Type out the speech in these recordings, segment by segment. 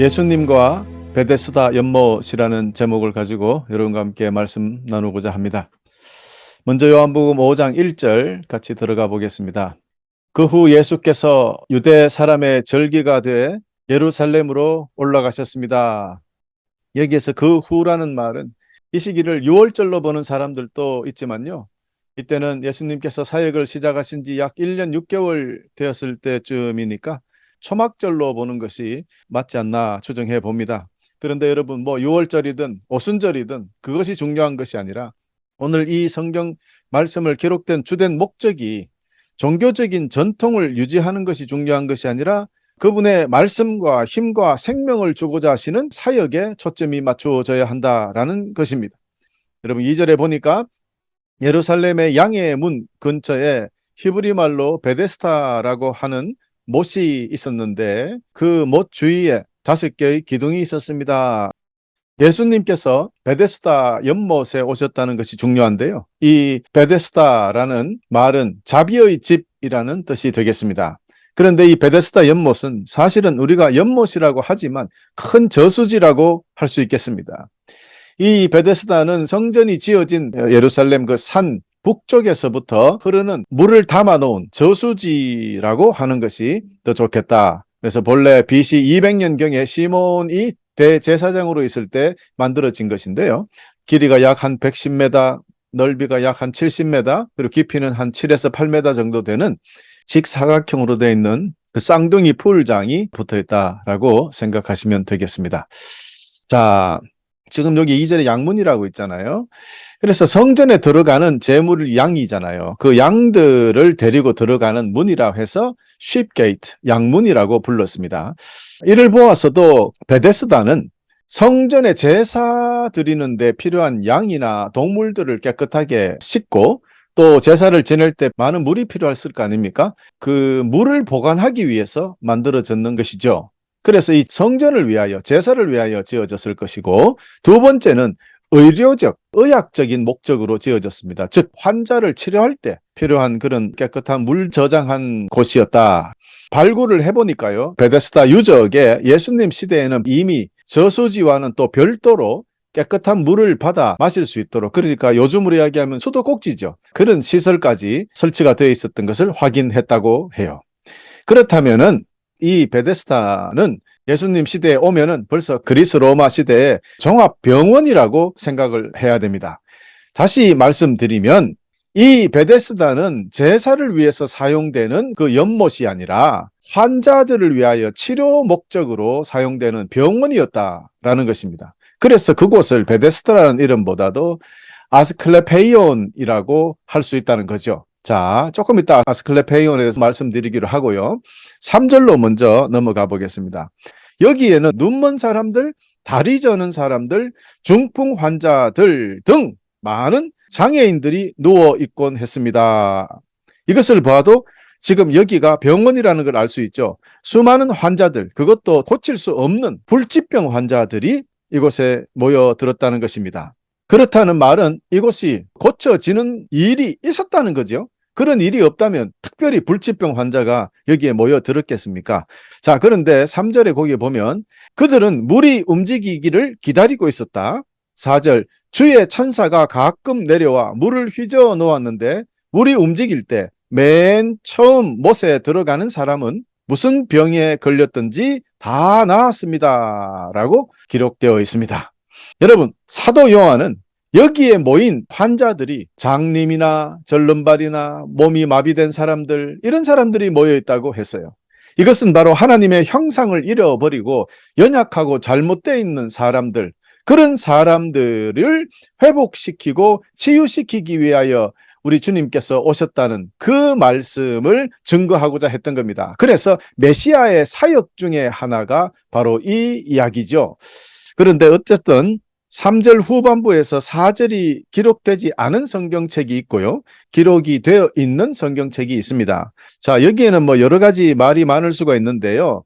예수님과 베데스다 연못이라는 제목을 가지고 여러분과 함께 말씀 나누고자 합니다. 먼저 요한복음 5장 1절 같이 들어가 보겠습니다. 그 후 예수께서 유대 사람의 절기가 돼 예루살렘으로 올라가셨습니다. 여기에서 그 후라는 말은 이 시기를 유월절로 보는 사람들도 있지만요. 이때는 예수님께서 사역을 시작하신 지 약 1년 6개월 되었을 때쯤이니까 초막절로 보는 것이 맞지 않나 추정해 봅니다. 그런데 여러분, 뭐 유월절이든 오순절이든 그것이 중요한 것이 아니라 오늘 이 성경 말씀을 기록된 주된 목적이 종교적인 전통을 유지하는 것이 중요한 것이 아니라 그분의 말씀과 힘과 생명을 주고자 하시는 사역에 초점이 맞추어져야 한다라는 것입니다. 여러분, 2절에 보니까 예루살렘의 양의 문 근처에 히브리 말로 베데스다라고 하는 못이 있었는데 그 못 주위에 5개의 기둥이 있었습니다. 예수님께서 베데스다 연못에 오셨다는 것이 중요한데요. 이 베데스다라는 말은 자비의 집이라는 뜻이 되겠습니다. 그런데 이 베데스다 연못은 사실은 우리가 연못이라고 하지만 큰 저수지라고 할 수 있겠습니다. 이 베데스다는 성전이 지어진 예루살렘 그 산 북쪽에서부터 흐르는 물을 담아 놓은 저수지라고 하는 것이 더 좋겠다. 그래서 본래 BC 200년경에 시몬이 대제사장으로 있을 때 만들어진 것인데요. 길이가 약 한 110m, 넓이가 약 한 70m, 그리고 깊이는 한 7에서 8m 정도 되는 직사각형으로 되어 있는 그 쌍둥이 풀장이 붙어 있다라고 생각하시면 되겠습니다. 자, 지금 여기 2절에 양문이라고 있잖아요. 그래서 성전에 들어가는 제물이 양이잖아요. 그 양들을 데리고 들어가는 문이라고 해서 쉽게이트, 양문이라고 불렀습니다. 이를 보아서도 베데스다는 성전에 제사 드리는데 필요한 양이나 동물들을 깨끗하게 씻고 또 제사를 지낼 때 많은 물이 필요했을 거 아닙니까? 그 물을 보관하기 위해서 만들어졌는 것이죠. 그래서 이 성전을 위하여, 제사를 위하여 지어졌을 것이고, 두 번째는 의료적, 의학적인 목적으로 지어졌습니다. 즉 환자를 치료할 때 필요한 그런 깨끗한 물 저장한 곳이었다. 발굴을 해보니까요, 베데스다 유적에 예수님 시대에는 이미 저수지와는 또 별도로 깨끗한 물을 받아 마실 수 있도록, 그러니까 요즘으로 이야기하면 수도꼭지죠. 그런 시설까지 설치가 되어 있었던 것을 확인했다고 해요. 그렇다면은 이 베데스다는 예수님 시대에 오면은 벌써 그리스 로마 시대의 종합병원이라고 생각을 해야 됩니다. 다시 말씀드리면 이 베데스다는 제사를 위해서 사용되는 그 연못이 아니라 환자들을 위하여 치료 목적으로 사용되는 병원이었다라는 것입니다. 그래서 그곳을 베데스다라는 이름보다도 아스클레페이온이라고 할 수 있다는 거죠. 자, 조금 이따 아스클레페이온에 대해서 말씀드리기로 하고요. 3절로 먼저 넘어가 보겠습니다. 여기에는 눈먼 사람들, 다리 저는 사람들, 중풍 환자들 등 많은 장애인들이 누워 있곤 했습니다. 이것을 봐도 지금 여기가 병원이라는 걸 알 수 있죠. 수많은 환자들, 그것도 고칠 수 없는 불치병 환자들이 이곳에 모여들었다는 것입니다. 그렇다는 말은 이곳이 고쳐지는 일이 있었다는 거죠. 그런 일이 없다면 특별히 불치병 환자가 여기에 모여들었겠습니까? 자, 그런데 3절에 거기 보면 그들은 물이 움직이기를 기다리고 있었다. 4절, 주의 천사가 가끔 내려와 물을 휘저어 놓았는데 물이 움직일 때 맨 처음 못에 들어가는 사람은 무슨 병에 걸렸든지 다 나았습니다. 라고 기록되어 있습니다. 여러분, 사도 요한은 여기에 모인 환자들이 장님이나 절름발이나 몸이 마비된 사람들, 이런 사람들이 모여 있다고 했어요. 이것은 바로 하나님의 형상을 잃어버리고 연약하고 잘못되어 있는 사람들, 그런 사람들을 회복시키고 치유시키기 위하여 우리 주님께서 오셨다는 그 말씀을 증거하고자 했던 겁니다. 그래서 메시아의 사역 중에 하나가 바로 이 이야기죠. 그런데 어쨌든 3절 후반부에서 4절이 기록되지 않은 성경책이 있고요. 기록이 되어 있는 성경책이 있습니다. 자, 여기에는 뭐 여러 가지 말이 많을 수가 있는데요.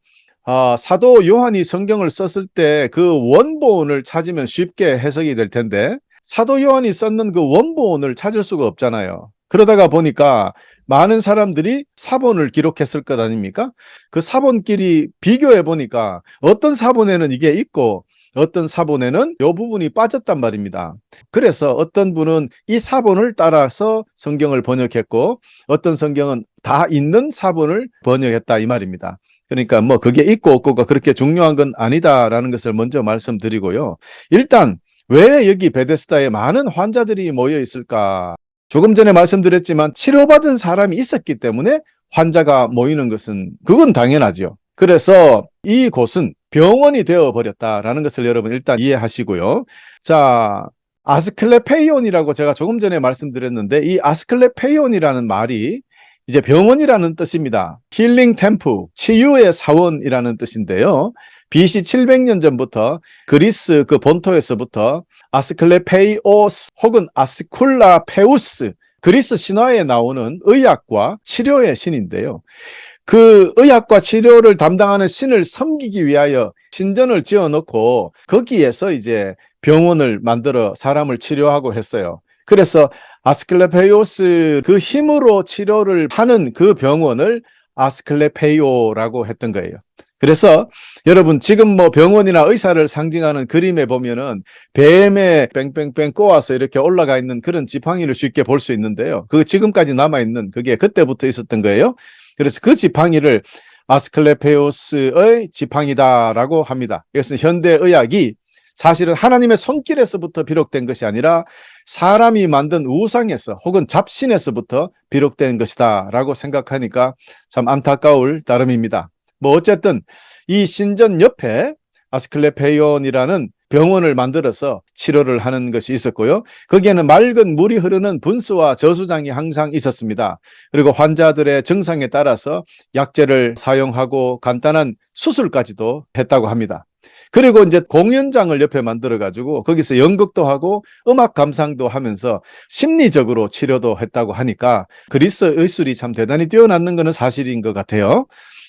사도 요한이 성경을 썼을 때 그 원본을 찾으면 쉽게 해석이 될 텐데 사도 요한이 썼는 그 원본을 찾을 수가 없잖아요. 그러다가 보니까 많은 사람들이 사본을 기록했을 것 아닙니까? 그 사본끼리 비교해 보니까 어떤 사본에는 이게 있고 어떤 사본에는 이 부분이 빠졌단 말입니다. 그래서 어떤 분은 이 사본을 따라서 성경을 번역했고 어떤 성경은 다 있는 사본을 번역했다 이 말입니다. 그러니까 뭐 그게 있고 없고가 그렇게 중요한 건 아니다라는 것을 먼저 말씀드리고요. 일단 왜 여기 베데스다에 많은 환자들이 모여 있을까? 조금 전에 말씀드렸지만 치료받은 사람이 있었기 때문에 환자가 모이는 것은 그건 당연하죠. 그래서 이곳은 병원이 되어버렸다라는 것을 여러분 일단 이해하시고요. 자, 아스클레페이온이라고 제가 조금 전에 말씀드렸는데 이 아스클레페이온이라는 말이 이제 병원이라는 뜻입니다. 힐링 템플, 치유의 사원이라는 뜻인데요. BC 700년 전부터 그리스 그 본토에서부터 아스클레페이오스 혹은 아스쿨라페우스, 그리스 신화에 나오는 의학과 치료의 신인데요. 그 의학과 치료를 담당하는 신을 섬기기 위하여 신전을 지어놓고 거기에서 이제 병원을 만들어 사람을 치료하고 했어요. 그래서 아스클레페이오스 그 힘으로 치료를 하는 그 병원을 아스클레페이오라고 했던 거예요. 그래서 여러분 지금 뭐 병원이나 의사를 상징하는 그림에 보면은 뱀에 뺑뺑뺑 꼬아서 이렇게 올라가 있는 그런 지팡이를 쉽게 볼 수 있는데요. 그 지금까지 남아있는 그게 그때부터 있었던 거예요. 그래서 그 지팡이를 아스클레페오스의 지팡이다라고 합니다. 이것은 현대의학이 사실은 하나님의 손길에서부터 비롯된 것이 아니라 사람이 만든 우상에서 혹은 잡신에서부터 비롯된 것이다 라고 생각하니까 참 안타까울 따름입니다. 뭐 어쨌든 이 신전 옆에 아스클레페이온이라는 병원을 만들어서 치료를 하는 것이 있었고요. 거기에는 맑은 물이 흐르는 분수와 저수장이 항상 있었습니다. 그리고 환자들의 증상에 따라서 약재를 사용하고 간단한 수술까지도 했다고 합니다. 그리고 이제 공연장을 옆에 만들어 가지고 거기서 연극도 하고 음악 감상도 하면서 심리적으로 치료도 했다고 하니까 그리스 의술이 참 대단히 뛰어났는 것은 사실인 것 같아요.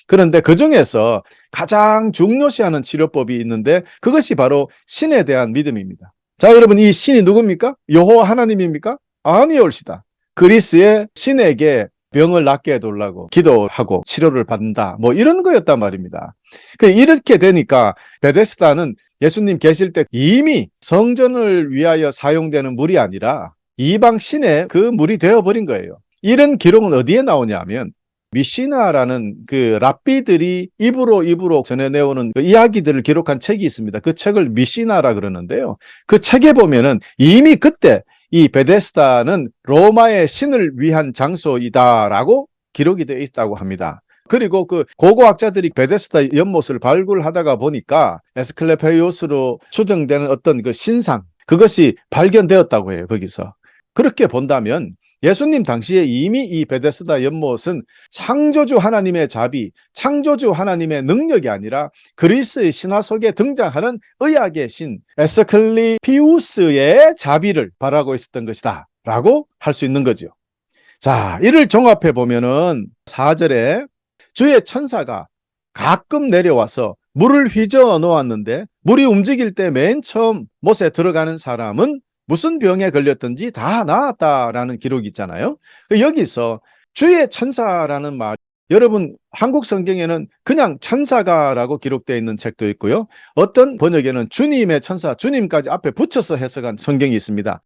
그런데 그중에서 가장 중요시하는 치료법이 있는데 그것이 바로 신에 대한 믿음입니다. 자, 여러분 이 신이 누굽니까? 여호와 하나님입니까? 아니올시다. 그리스의 신에게 병을 낫게 해달라고 기도하고 치료를 받는다. 뭐 이런 거였단 말입니다. 이렇게 되니까 베데스다는 예수님 계실 때 이미 성전을 위하여 사용되는 물이 아니라 이방 신의 그 물이 되어버린 거예요. 이런 기록은 어디에 나오냐면 미시나라는 그 랍비들이 입으로 전해내오는 그 이야기들을 기록한 책이 있습니다. 그 책을 미시나라 그러는데요. 그 책에 보면은 이미 그때 이 베데스다는 로마의 신을 위한 장소이다라고 기록이 되어 있다고 합니다. 그리고 그 고고학자들이 베데스다 연못을 발굴하다가 보니까 에스클레페이오스로 추정되는 어떤 그 신상, 그것이 발견되었다고 해요, 거기서. 그렇게 본다면 예수님 당시에 이미 이 베데스다 연못은 창조주 하나님의 자비, 창조주 하나님의 능력이 아니라 그리스의 신화 속에 등장하는 의학의 신 에스클리피우스의 자비를 바라고 있었던 것이다 라고 할 수 있는 거죠. 자, 이를 종합해 보면은 4절에 주의 천사가 가끔 내려와서 물을 휘저어 놓았는데 물이 움직일 때 맨 처음 못에 들어가는 사람은 무슨 병에 걸렸든지 다 나았다라는 기록이 있잖아요. 여기서 주의 천사라는 말, 여러분 한국 성경에는 그냥 천사가라고 기록되어 있는 책도 있고요. 어떤 번역에는 주님의 천사, 주님까지 앞에 붙여서 해석한 성경이 있습니다.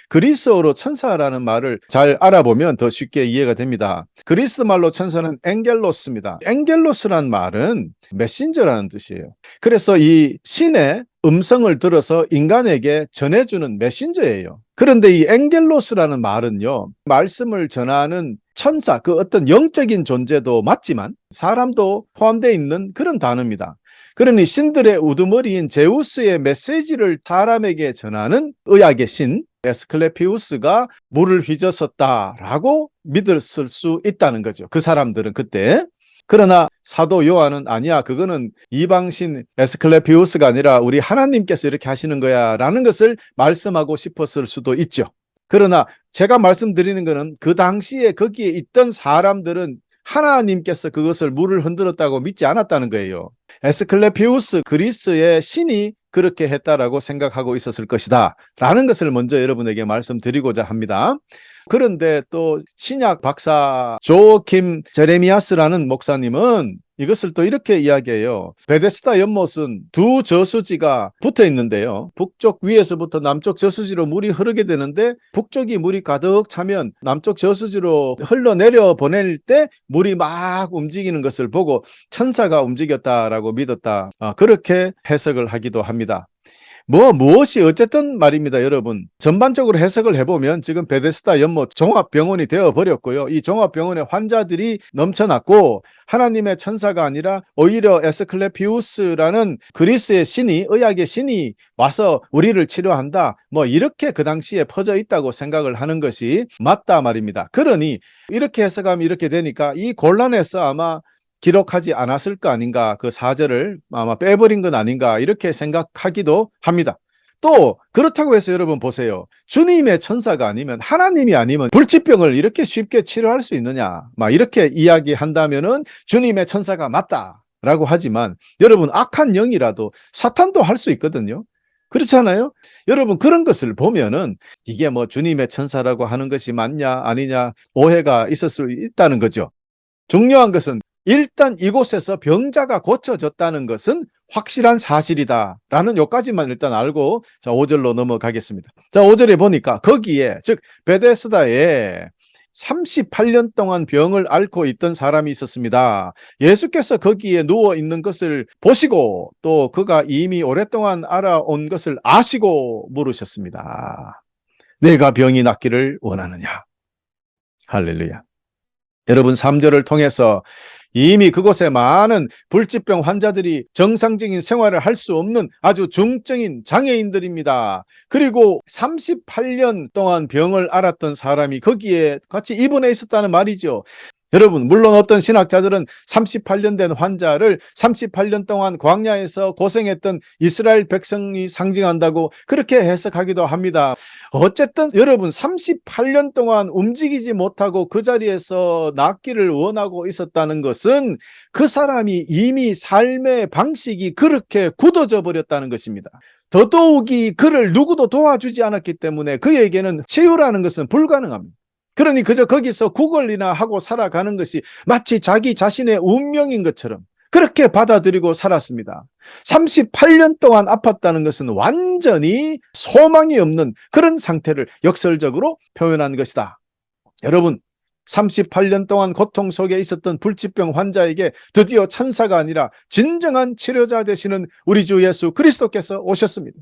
그리스어로 천사라는 말을 잘 알아보면 더 쉽게 이해가 됩니다. 그리스 말로 천사는 엥겔로스입니다. 엥겔로스란 말은 메신저라는 뜻이에요. 그래서 이 신의 음성을 들어서 인간에게 전해주는 메신저예요. 그런데 이 엥겔로스라는 말은요, 말씀을 전하는 천사, 그 어떤 영적인 존재도 맞지만 사람도 포함되어 있는 그런 단어입니다. 그러니 신들의 우두머리인 제우스의 메시지를 사람에게 전하는 의학의 신 에스클레피우스가 물을 휘저었다라고 믿을 수 있다는 거죠. 그 사람들은 그때. 그러나 사도 요한은 아니야, 그거는 이방신 에스클레피우스가 아니라 우리 하나님께서 이렇게 하시는 거야 라는 것을 말씀하고 싶었을 수도 있죠. 그러나 제가 말씀드리는 것은 그 당시에 거기에 있던 사람들은 하나님께서 그것을 물을 흔들었다고 믿지 않았다는 거예요. 에스클레피우스 그리스의 신이 그렇게 했다라고 생각하고 있었을 것이다 라는 것을 먼저 여러분에게 말씀드리고자 합니다. 그런데 또 신약 박사 조킴 제레미야스라는 목사님은 이것을 또 이렇게 이야기해요. 베데스다 연못은 두 저수지가 붙어 있는데요. 북쪽 위에서부터 남쪽 저수지로 물이 흐르게 되는데 북쪽이 물이 가득 차면 남쪽 저수지로 흘러내려 보낼 때 물이 막 움직이는 것을 보고 천사가 움직였다라고 믿었다. 그렇게 해석을 하기도 합니다. 무엇이 어쨌든 말입니다, 여러분. 전반적으로 해석을 해보면 지금 베데스다 연못 종합병원이 되어버렸고요. 이 종합병원에 환자들이 넘쳐났고 하나님의 천사가 아니라 오히려 에스클레피우스라는 그리스의 신이, 의학의 신이 와서 우리를 치료한다. 이렇게 그 당시에 퍼져 있다고 생각을 하는 것이 맞다 말입니다. 그러니 이렇게 해석하면 이렇게 되니까 이 곤란에서 아마 기록하지 않았을 거 아닌가, 그 사절을 아마 빼버린 건 아닌가 이렇게 생각하기도 합니다. 또 그렇다고 해서 여러분 보세요. 주님의 천사가 아니면, 하나님이 아니면 불치병을 이렇게 쉽게 치료할 수 있느냐, 이렇게 이야기한다면은 주님의 천사가 맞다라고 하지만 여러분, 악한 영이라도 사탄도 할 수 있거든요. 그렇잖아요. 여러분, 그런 것을 보면은 이게 주님의 천사라고 하는 것이 맞냐 아니냐 오해가 있을 수 있다는 거죠. 중요한 것은 일단 이곳에서 병자가 고쳐졌다는 것은 확실한 사실이다라는 요까지만 일단 알고 5절로 넘어가겠습니다. 5절에 보니까 거기에, 즉 베데스다에 38년 동안 병을 앓고 있던 사람이 있었습니다. 예수께서 거기에 누워 있는 것을 보시고 또 그가 이미 오랫동안 알아온 것을 아시고 물으셨습니다. 내가 병이 낫기를 원하느냐? 할렐루야. 여러분, 3절을 통해서 이미 그곳에 많은 불치병 환자들이 정상적인 생활을 할 수 없는 아주 중증인 장애인들입니다. 그리고 38년 동안 병을 앓았던 사람이 거기에 같이 입원해 있었다는 말이죠. 여러분, 물론 어떤 신학자들은 38년 된 환자를 38년 동안 광야에서 고생했던 이스라엘 백성이 상징한다고 그렇게 해석하기도 합니다. 어쨌든 여러분, 38년 동안 움직이지 못하고 그 자리에서 낫기를 원하고 있었다는 것은 그 사람이 이미 삶의 방식이 그렇게 굳어져 버렸다는 것입니다. 더더욱이 그를 누구도 도와주지 않았기 때문에 그에게는 치유라는 것은 불가능합니다. 그러니 그저 거기서 구걸이나 하고 살아가는 것이 마치 자기 자신의 운명인 것처럼 그렇게 받아들이고 살았습니다. 38년 동안 아팠다는 것은 완전히 소망이 없는 그런 상태를 역설적으로 표현한 것이다. 여러분, 38년 동안 고통 속에 있었던 불치병 환자에게 드디어 천사가 아니라 진정한 치료자 되시는 우리 주 예수 그리스도께서 오셨습니다.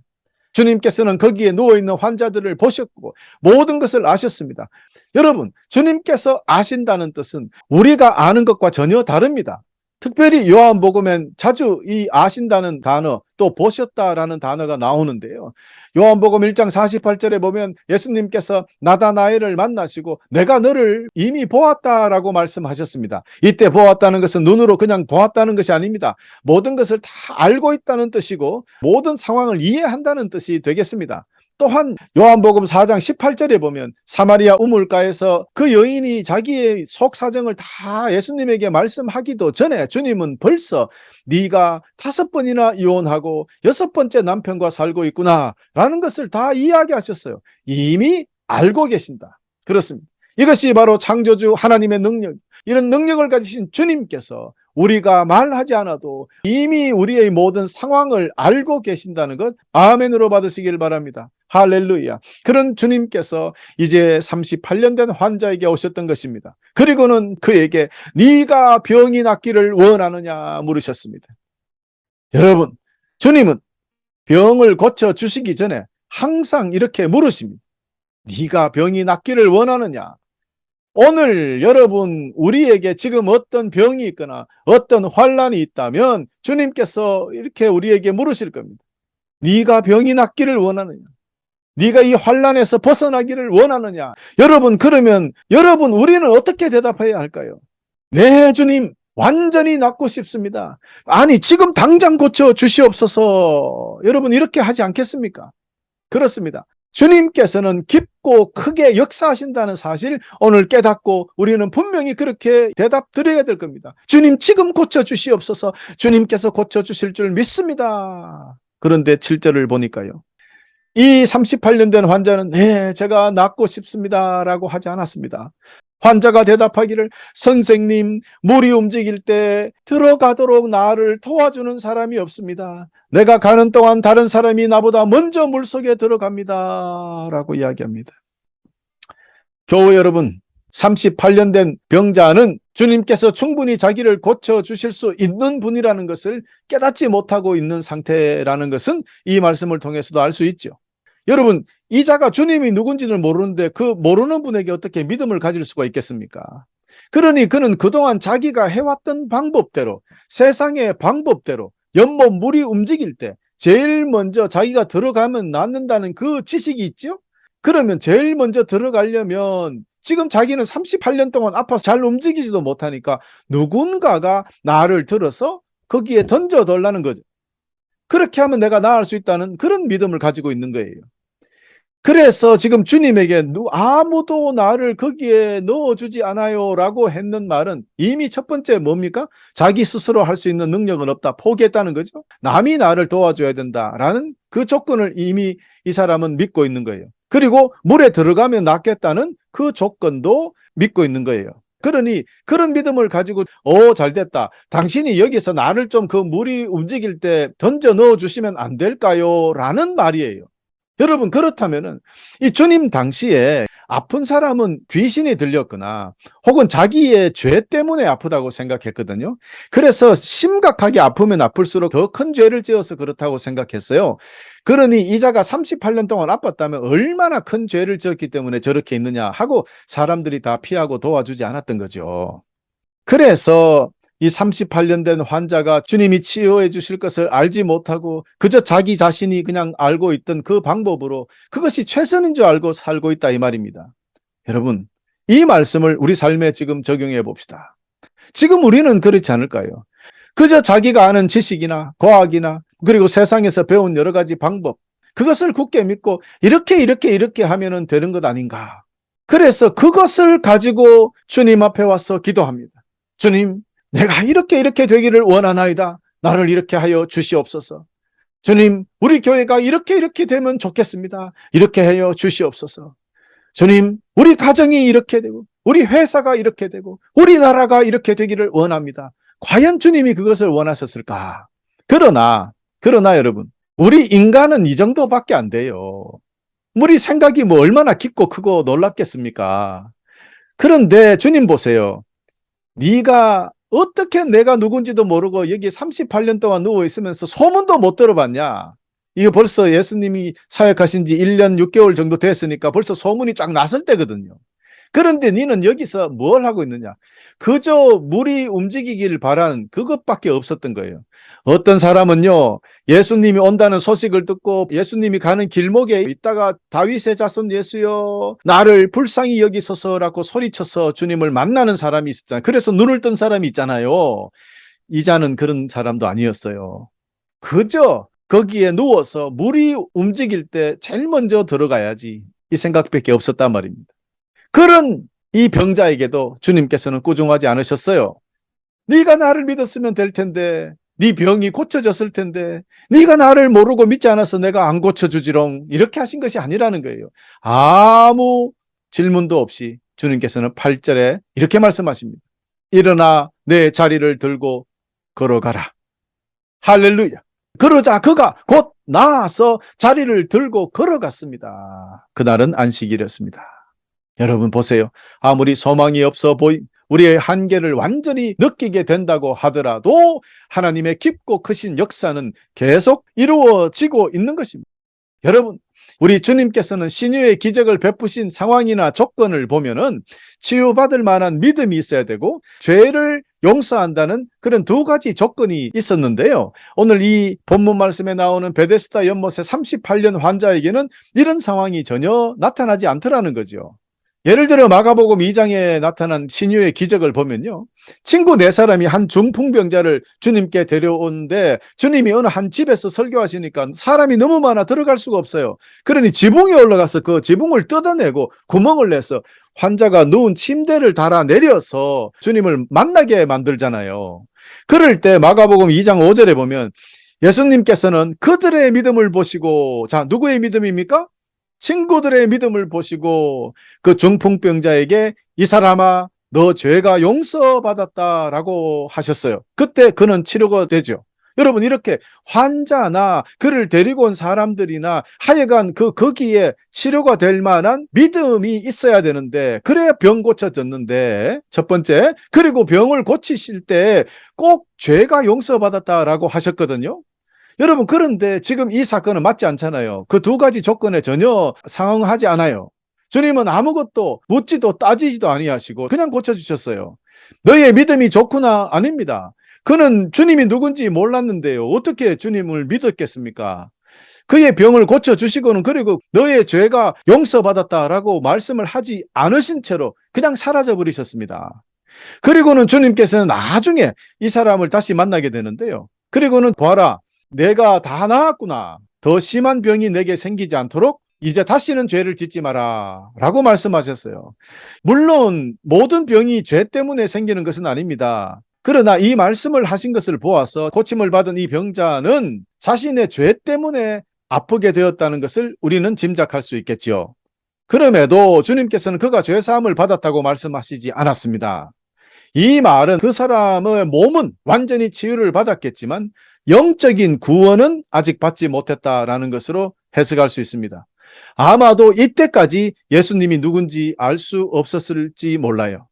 주님께서는 거기에 누워있는 환자들을 보셨고 모든 것을 아셨습니다. 여러분, 주님께서 아신다는 뜻은 우리가 아는 것과 전혀 다릅니다. 특별히 요한복음엔 자주 이 아신다는 단어, 또 보셨다라는 단어가 나오는데요. 요한복음 1장 48절에 보면 예수님께서 나다나엘을 만나시고 내가 너를 이미 보았다라고 말씀하셨습니다. 이때 보았다는 것은 눈으로 그냥 보았다는 것이 아닙니다. 모든 것을 다 알고 있다는 뜻이고 모든 상황을 이해한다는 뜻이 되겠습니다. 또한 요한복음 4장 18절에 보면 사마리아 우물가에서 그 여인이 자기의 속 사정을 다 예수님에게 말씀하기도 전에 주님은 벌써 네가 5번이나 이혼하고 6번째 남편과 살고 있구나 라는 것을 다 이야기하셨어요. 이미 알고 계신다. 그렇습니다. 이것이 바로 창조주 하나님의 능력, 이런 능력을 가지신 주님께서 우리가 말하지 않아도 이미 우리의 모든 상황을 알고 계신다는 것 아멘으로 받으시길 바랍니다. 할렐루야. 그런 주님께서 이제 38년 된 환자에게 오셨던 것입니다. 그리고는 그에게 네가 병이 낫기를 원하느냐 물으셨습니다. 여러분, 주님은 병을 고쳐주시기 전에 항상 이렇게 물으십니다. 네가 병이 낫기를 원하느냐? 오늘 여러분, 우리에게 지금 어떤 병이 있거나 어떤 환난이 있다면 주님께서 이렇게 우리에게 물으실 겁니다. 네가 병이 낫기를 원하느냐? 네가 이 환난에서 벗어나기를 원하느냐? 여러분, 그러면 여러분, 우리는 어떻게 대답해야 할까요? 네, 주님, 완전히 낫고 싶습니다. 아니, 지금 당장 고쳐 주시옵소서. 여러분, 이렇게 하지 않겠습니까? 그렇습니다. 주님께서는 깊고 크게 역사하신다는 사실 오늘 깨닫고 우리는 분명히 그렇게 대답 드려야 될 겁니다. 주님 지금 고쳐주시옵소서. 주님께서 고쳐주실 줄 믿습니다. 그런데 7절을 보니까요, 이 38년 된 환자는 네, 제가 낫고 싶습니다 라고 하지 않았습니다. 환자가 대답하기를, 선생님, 물이 움직일 때 들어가도록 나를 도와주는 사람이 없습니다. 내가 가는 동안 다른 사람이 나보다 먼저 물속에 들어갑니다 라고 이야기합니다. 교우 여러분, 38년 된 병자는 주님께서 충분히 자기를 고쳐주실 수 있는 분이라는 것을 깨닫지 못하고 있는 상태라는 것은 이 말씀을 통해서도 알 수 있죠. 여러분, 이 자가 주님이 누군지를 모르는데 그 모르는 분에게 어떻게 믿음을 가질 수가 있겠습니까? 그러니 그는 그동안 자기가 해왔던 방법대로, 세상의 방법대로 연못 물이 움직일 때 제일 먼저 자기가 들어가면 낫는다는 그 지식이 있죠? 그러면 제일 먼저 들어가려면 지금 자기는 38년 동안 아파서 잘 움직이지도 못하니까 누군가가 나를 들어서 거기에 던져달라는 거죠. 그렇게 하면 내가 나을 수 있다는 그런 믿음을 가지고 있는 거예요. 그래서 지금 주님에게 아무도 나를 거기에 넣어주지 않아요 라고 했는 말은 이미 첫 번째 뭡니까? 자기 스스로 할 수 있는 능력은 없다, 포기했다는 거죠. 남이 나를 도와줘야 된다라는 그 조건을 이미 이 사람은 믿고 있는 거예요. 그리고 물에 들어가면 낫겠다는 그 조건도 믿고 있는 거예요. 그러니 그런 믿음을 가지고 잘됐다, 당신이 여기서 나를 좀 그 물이 움직일 때 던져 넣어주시면 안 될까요? 라는 말이에요. 여러분, 그렇다면은 이 주님 당시에 아픈 사람은 귀신이 들렸거나 혹은 자기의 죄 때문에 아프다고 생각했거든요. 그래서 심각하게 아프면 아플수록 더 큰 죄를 지어서 그렇다고 생각했어요. 그러니 이자가 38년 동안 아팠다면 얼마나 큰 죄를 지었기 때문에 저렇게 있느냐 하고 사람들이 다 피하고 도와주지 않았던 거죠. 그래서 이 38년 된 환자가 주님이 치유해 주실 것을 알지 못하고 그저 자기 자신이 그냥 알고 있던 그 방법으로 그것이 최선인 줄 알고 살고 있다, 이 말입니다. 여러분, 이 말씀을 우리 삶에 지금 적용해 봅시다. 지금 우리는 그렇지 않을까요? 그저 자기가 아는 지식이나 과학이나 그리고 세상에서 배운 여러 가지 방법, 그것을 굳게 믿고 이렇게 하면 되는 것 아닌가. 그래서 그것을 가지고 주님 앞에 와서 기도합니다. 주님, 내가 이렇게 되기를 원하나이다. 나를 이렇게 하여 주시옵소서. 주님, 우리 교회가 이렇게 되면 좋겠습니다. 이렇게 하여 주시옵소서. 주님, 우리 가정이 이렇게 되고 우리 회사가 이렇게 되고 우리나라가 이렇게 되기를 원합니다. 과연 주님이 그것을 원하셨을까? 그러나 여러분, 우리 인간은 이 정도밖에 안 돼요. 우리 생각이 뭐 얼마나 깊고 크고 놀랍겠습니까? 그런데 주님 보세요. 네가 어떻게 내가 누군지도 모르고 여기 38년 동안 누워 있으면서 소문도 못 들어봤냐? 이거 벌써 예수님이 사역하신 지 1년 6개월 정도 됐으니까 벌써 소문이 쫙 났을 때거든요. 그런데 너는 여기서 뭘 하고 있느냐? 그저 물이 움직이길 바란 그것밖에 없었던 거예요. 어떤 사람은요, 예수님이 온다는 소식을 듣고 예수님이 가는 길목에 있다가 다윗의 자손 예수여 나를 불쌍히 여기소서라고 소리쳐서 주님을 만나는 사람이 있었잖아요. 그래서 눈을 뜬 사람이 있잖아요. 이자는 그런 사람도 아니었어요. 그저 거기에 누워서 물이 움직일 때 제일 먼저 들어가야지, 이 생각밖에 없었단 말입니다. 그런 이 병자에게도 주님께서는 꾸중하지 않으셨어요. 네가 나를 믿었으면 될 텐데, 네 병이 고쳐졌을 텐데, 네가 나를 모르고 믿지 않아서 내가 안 고쳐주지롱, 이렇게 하신 것이 아니라는 거예요. 아무 질문도 없이 주님께서는 8절에 이렇게 말씀하십니다. 일어나 내 자리를 들고 걸어가라. 할렐루야. 그러자 그가 곧 나아서 자리를 들고 걸어갔습니다. 그날은 안식일이었습니다. 여러분 보세요. 아무리 소망이 없어 우리의 한계를 완전히 느끼게 된다고 하더라도 하나님의 깊고 크신 역사는 계속 이루어지고 있는 것입니다. 여러분, 우리 주님께서는 신유의 기적을 베푸신 상황이나 조건을 보면은 치유받을 만한 믿음이 있어야 되고 죄를 용서한다는 그런 두 가지 조건이 있었는데요. 오늘 이 본문 말씀에 나오는 베데스다 연못의 38년 환자에게는 이런 상황이 전혀 나타나지 않더라는 거죠. 예를 들어 마가복음 2장에 나타난 신유의 기적을 보면요, 친구 4사람이 한 중풍병자를 주님께 데려오는데 주님이 어느 한 집에서 설교하시니까 사람이 너무 많아 들어갈 수가 없어요. 그러니 지붕에 올라가서 그 지붕을 뜯어내고 구멍을 내서 환자가 누운 침대를 달아 내려서 주님을 만나게 만들잖아요. 그럴 때 마가복음 2장 5절에 보면 예수님께서는 그들의 믿음을 보시고, 자, 누구의 믿음입니까? 친구들의 믿음을 보시고 그 중풍병자에게 이 사람아 너 죄가 용서받았다라고 하셨어요. 그때 그는 치료가 되죠. 여러분, 이렇게 환자나 그를 데리고 온 사람들이나 하여간 거기에 치료가 될 만한 믿음이 있어야 되는데, 그래야 병 고쳐졌는데, 첫 번째, 그리고 병을 고치실 때 꼭 죄가 용서받았다라고 하셨거든요. 여러분, 그런데 지금 이 사건은 맞지 않잖아요. 그 두 가지 조건에 전혀 상응하지 않아요. 주님은 아무것도 묻지도 따지지도 아니하시고 그냥 고쳐주셨어요. 너의 믿음이 좋구나? 아닙니다. 그는 주님이 누군지 몰랐는데요, 어떻게 주님을 믿었겠습니까? 그의 병을 고쳐주시고는 그리고 너의 죄가 용서받았다라고 말씀을 하지 않으신 채로 그냥 사라져버리셨습니다. 그리고는 주님께서는 나중에 이 사람을 다시 만나게 되는데요, 그리고는 보아라, 내가 다 나았구나. 더 심한 병이 내게 생기지 않도록 이제 다시는 죄를 짓지 마라 라고 말씀하셨어요. 물론 모든 병이 죄 때문에 생기는 것은 아닙니다. 그러나 이 말씀을 하신 것을 보아서 고침을 받은 이 병자는 자신의 죄 때문에 아프게 되었다는 것을 우리는 짐작할 수 있겠죠. 그럼에도 주님께서는 그가 죄사함을 받았다고 말씀하시지 않았습니다. 이 말은 그 사람의 몸은 완전히 치유를 받았겠지만 영적인 구원은 아직 받지 못했다라는 것으로 해석할 수 있습니다. 아마도 이때까지 예수님이 누군지 알 수 없었을지 몰라요.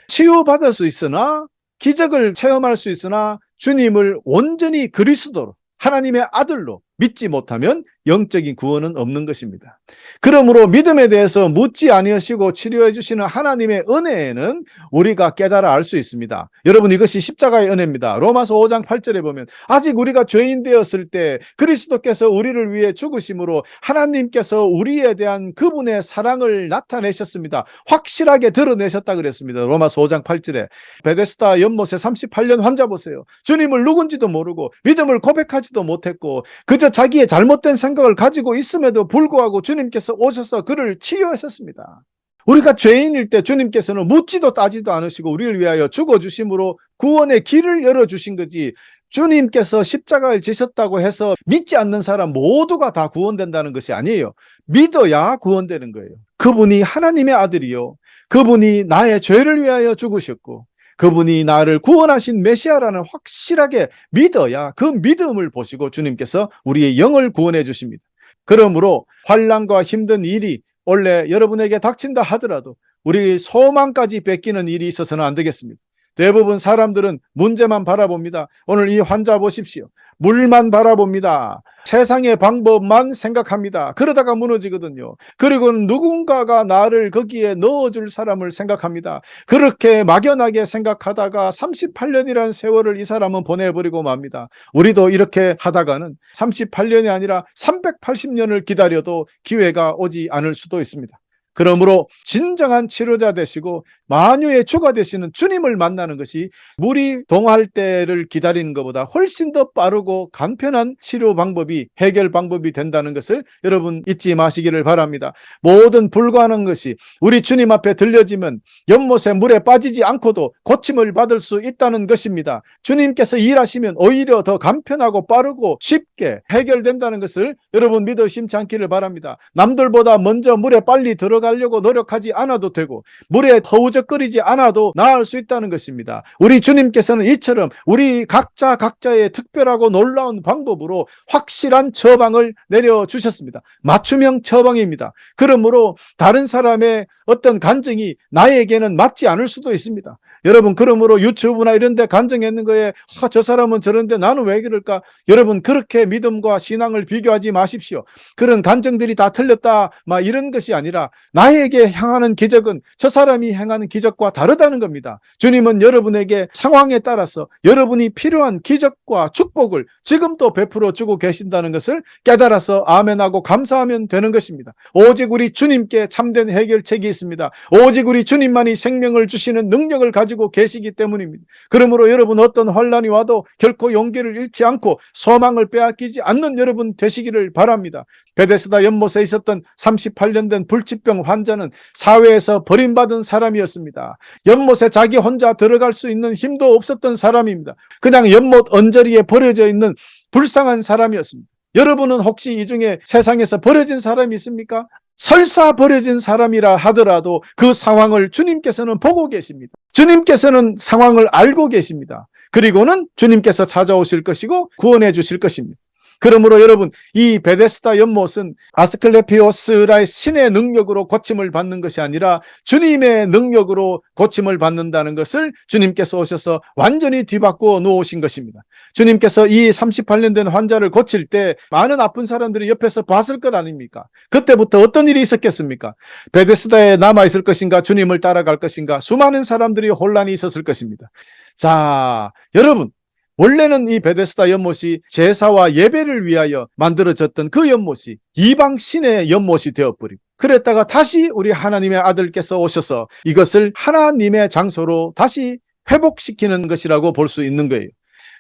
치유받을 수 있으나, 기적을 체험할 수 있으나 주님을 온전히 그리스도로, 하나님의 아들로 믿지 못하면 영적인 구원은 없는 것입니다. 그러므로 믿음에 대해서 묻지 아니하시고 치료해 주시는 하나님의 은혜에는 우리가 깨달아 알 수 있습니다. 여러분, 이것이 십자가의 은혜입니다. 로마서 5장 8절에 보면 아직 우리가 죄인 되었을 때 그리스도께서 우리를 위해 죽으심으로 하나님께서 우리에 대한 그분의 사랑을 나타내셨습니다. 확실하게 드러내셨다 그랬습니다. 로마서 5장 8절에. 베데스다 연못에 38년 환자 보세요. 주님을 누군지도 모르고 믿음을 고백하지도 못했고 그저 자기의 잘못된 생각을 가지고 있음에도 불구하고 주님께서 오셔서 그를 치유하셨습니다. 우리가 죄인일 때 주님께서는 묻지도 따지도 않으시고 우리를 위하여 죽어주심으로 구원의 길을 열어주신 거지, 주님께서 십자가를 지셨다고 해서 믿지 않는 사람 모두가 다 구원된다는 것이 아니에요. 믿어야 구원되는 거예요. 그분이 하나님의 아들이요, 그분이 나의 죄를 위하여 죽으셨고 그분이 나를 구원하신 메시아라는 확실하게 믿어야 그 믿음을 보시고 주님께서 우리의 영을 구원해 주십니다. 그러므로 환난과 힘든 일이 원래 여러분에게 닥친다 하더라도 우리 소망까지 뺏기는 일이 있어서는 안 되겠습니다. 대부분 사람들은 문제만 바라봅니다. 오늘 이 환자 보십시오. 물만 바라봅니다. 세상의 방법만 생각합니다. 그러다가 무너지거든요. 그리고 누군가가 나를 거기에 넣어줄 사람을 생각합니다. 그렇게 막연하게 생각하다가 38년이라는 세월을 이 사람은 보내버리고 맙니다. 우리도 이렇게 하다가는 38년이 아니라 380년을 기다려도 기회가 오지 않을 수도 있습니다. 그러므로 진정한 치료자 되시고 만유의 주가 되시는 주님을 만나는 것이 물이 동할 때를 기다리는 것보다 훨씬 더 빠르고 간편한 치료 방법이, 해결 방법이 된다는 것을 여러분 잊지 마시기를 바랍니다. 모든 불가능한 것이 우리 주님 앞에 들려지면 연못에 물에 빠지지 않고도 고침을 받을 수 있다는 것입니다. 주님께서 일하시면 오히려 더 간편하고 빠르고 쉽게 해결된다는 것을 여러분 믿어 심지 않기를 바랍니다. 남들보다 먼저 물에 빨리 들어가려고 노력하지 않아도 되고 물에 허우적거리지 않아도 나을 수 있다는 것입니다. 우리 주님께서는 이처럼 우리 각자의 특별하고 놀라운 방법으로 확실한 처방을 내려주셨습니다. 맞춤형 처방입니다. 그러므로 다른 사람의 어떤 간증이 나에게는 맞지 않을 수도 있습니다. 여러분, 그러므로 유튜브나 이런 데 간증했는 거에 저 사람은 저런데 나는 왜 그럴까? 여러분, 그렇게 믿음과 신앙을 비교하지 마십시오. 그런 간증들이 다 틀렸다 막 이런 것이 아니라 나에게 향하는 기적은 저 사람이 행하는 기적과 다르다는 겁니다. 주님은 여러분에게 상황에 따라서 여러분이 필요한 기적과 축복을 지금도 베풀어 주고 계신다는 것을 깨달아서 아멘하고 감사하면 되는 것입니다. 오직 우리 주님께 참된 해결책이 있습니다. 오직 우리 주님만이 생명을 주시는 능력을 가지고 계시기 때문입니다. 그러므로 여러분, 어떤 환난이 와도 결코 용기를 잃지 않고 소망을 빼앗기지 않는 여러분 되시기를 바랍니다. 베데스다 연못에 있었던 38년 된 불치병 환자는 사회에서 버림받은 사람이었습니다. 연못에 자기 혼자 들어갈 수 있는 힘도 없었던 사람입니다. 그냥 연못 언저리에 버려져 있는 불쌍한 사람이었습니다. 여러분은 혹시 이 중에 세상에서 버려진 사람이 있습니까? 설사 버려진 사람이라 하더라도 그 상황을 주님께서는 보고 계십니다. 주님께서는 상황을 알고 계십니다. 그리고는 주님께서 찾아오실 것이고 구원해 주실 것입니다. 그러므로 여러분, 이 베데스다 연못은 아스클레피오스라의 신의 능력으로 고침을 받는 것이 아니라 주님의 능력으로 고침을 받는다는 것을 주님께서 오셔서 완전히 뒤바꾸어 놓으신 것입니다. 주님께서 이 38년 된 환자를 고칠 때 많은 아픈 사람들이 옆에서 봤을 것 아닙니까? 그때부터 어떤 일이 있었겠습니까? 베데스다에 남아있을 것인가, 주님을 따라갈 것인가, 수많은 사람들이 혼란이 있었을 것입니다. 자, 여러분, 원래는 이 베데스다 연못이 제사와 예배를 위하여 만들어졌던 그 연못이 이방 신의 연못이 되어버리고, 그랬다가 다시 우리 하나님의 아들께서 오셔서 이것을 하나님의 장소로 다시 회복시키는 것이라고 볼 수 있는 거예요.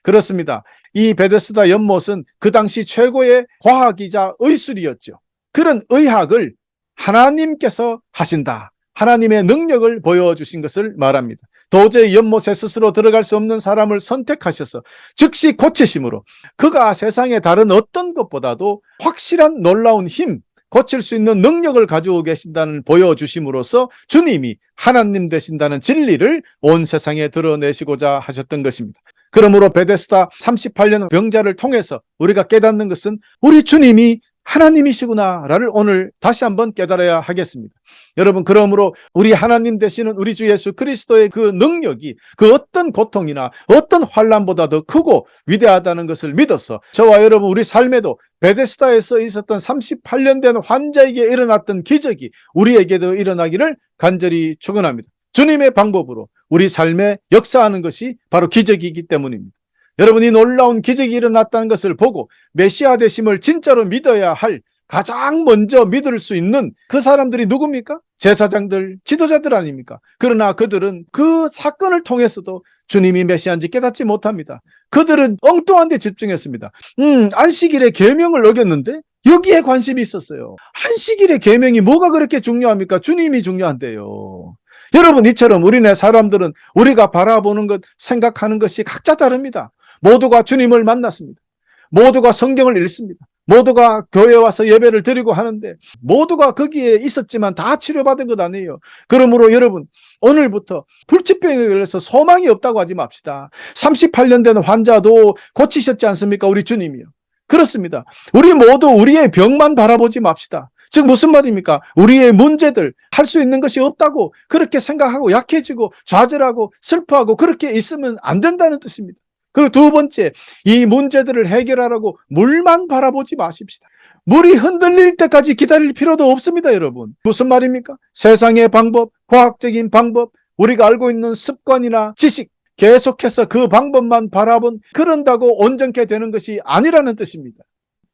그렇습니다. 이 베데스다 연못은 그 당시 최고의 과학이자 의술이었죠. 그런 의학을 하나님께서 하신다, 하나님의 능력을 보여주신 것을 말합니다. 도저히 연못에 스스로 들어갈 수 없는 사람을 선택하셔서 즉시 고치심으로 그가 세상의 다른 어떤 것보다도 확실한 놀라운 힘, 고칠 수 있는 능력을 가지고 계신다는 보여주심으로써 주님이 하나님 되신다는 진리를 온 세상에 드러내시고자 하셨던 것입니다. 그러므로 베데스다 38년 병자를 통해서 우리가 깨닫는 것은 우리 주님이 하나님이시구나를 오늘 다시 한번 깨달아야 하겠습니다. 여러분, 그러므로 우리 하나님 되시는 우리 주 예수 그리스도의 그 능력이 그 어떤 고통이나 어떤 환난보다 더 크고 위대하다는 것을 믿어서 저와 여러분, 우리 삶에도 베데스다에서 있었던 38년 된 환자에게 일어났던 기적이 우리에게도 일어나기를 간절히 축원합니다. 주님의 방법으로 우리 삶에 역사하는 것이 바로 기적이기 때문입니다. 여러분이 놀라운 기적이 일어났다는 것을 보고 메시아 되심을 진짜로 믿어야 할 가장 먼저 믿을 수 있는 그 사람들이 누굽니까? 제사장들, 지도자들 아닙니까? 그러나 그들은 그 사건을 통해서도 주님이 메시아인지 깨닫지 못합니다. 그들은 엉뚱한 데 집중했습니다. 안식일의 계명을 어겼는데 여기에 관심이 있었어요. 안식일의 계명이 뭐가 그렇게 중요합니까? 주님이 중요한데요. 여러분, 이처럼 우리네 사람들은 우리가 바라보는 것, 생각하는 것이 각자 다릅니다. 모두가 주님을 만났습니다. 모두가 성경을 읽습니다. 모두가 교회에 와서 예배를 드리고 하는데 모두가 거기에 있었지만 다 치료받은 것 아니에요. 그러므로 여러분, 오늘부터 불치병에 걸려서 소망이 없다고 하지 맙시다. 38년 된 환자도 고치셨지 않습니까? 우리 주님이요. 그렇습니다. 우리 모두 우리의 병만 바라보지 맙시다. 즉 무슨 말입니까? 우리의 문제들, 할 수 있는 것이 없다고 그렇게 생각하고 약해지고 좌절하고 슬퍼하고 그렇게 있으면 안 된다는 뜻입니다. 그리고 두 번째, 이 문제들을 해결하라고 물만 바라보지 마십시다. 물이 흔들릴 때까지 기다릴 필요도 없습니다, 여러분. 무슨 말입니까? 세상의 방법, 과학적인 방법, 우리가 알고 있는 습관이나 지식, 계속해서 그 방법만 바라본, 그런다고 온전케 되는 것이 아니라는 뜻입니다.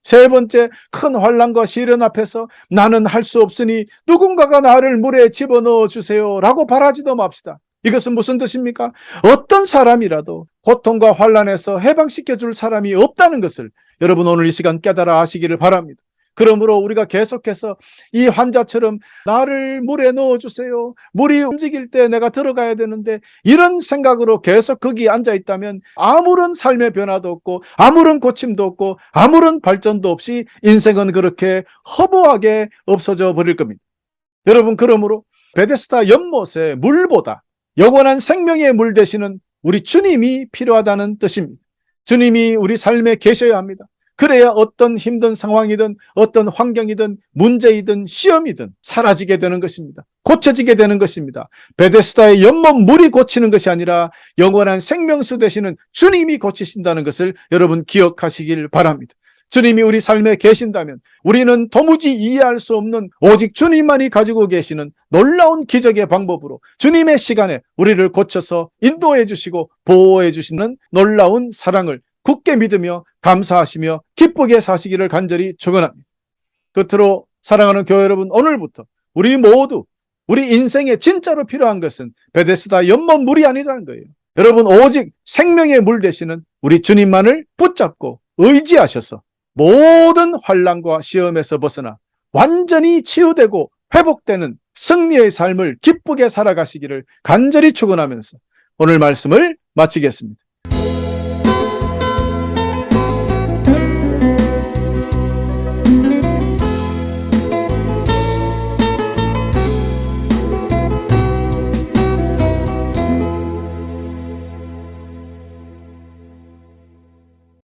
세 번째, 큰 환난과 시련 앞에서 나는 할 수 없으니 누군가가 나를 물에 집어넣어 주세요 라고 바라지도 맙시다. 이것은 무슨 뜻입니까? 어떤 사람이라도 고통과 환난에서 해방시켜 줄 사람이 없다는 것을 여러분 오늘 이 시간 깨달아 아시기를 바랍니다. 그러므로 우리가 계속해서 이 환자처럼 나를 물에 넣어주세요, 물이 움직일 때 내가 들어가야 되는데, 이런 생각으로 계속 거기 앉아 있다면 아무런 삶의 변화도 없고 아무런 고침도 없고 아무런 발전도 없이 인생은 그렇게 허무하게 없어져 버릴 겁니다. 여러분, 그러므로 베데스다 연못의 물보다 영원한 생명의 물 되시는 우리 주님이 필요하다는 뜻입니다. 주님이 우리 삶에 계셔야 합니다. 그래야 어떤 힘든 상황이든 어떤 환경이든 문제이든 시험이든 사라지게 되는 것입니다. 고쳐지게 되는 것입니다. 베데스다의 연못 물이 고치는 것이 아니라 영원한 생명수 되시는 주님이 고치신다는 것을 여러분 기억하시길 바랍니다. 주님이 우리 삶에 계신다면 우리는 도무지 이해할 수 없는 오직 주님만이 가지고 계시는 놀라운 기적의 방법으로 주님의 시간에 우리를 고쳐서 인도해 주시고 보호해 주시는 놀라운 사랑을 굳게 믿으며 감사하시며 기쁘게 사시기를 간절히 축원합니다. 끝으로 사랑하는 교회 여러분, 오늘부터 우리 모두 우리 인생에 진짜로 필요한 것은 베데스다 연못물이 아니라는 거예요. 여러분, 오직 생명의 물 되시는 우리 주님만을 붙잡고 의지하셔서 모든 환난과 시험에서 벗어나 완전히 치유되고 회복되는 승리의 삶을 기쁘게 살아가시기를 간절히 축원하면서 오늘 말씀을 마치겠습니다.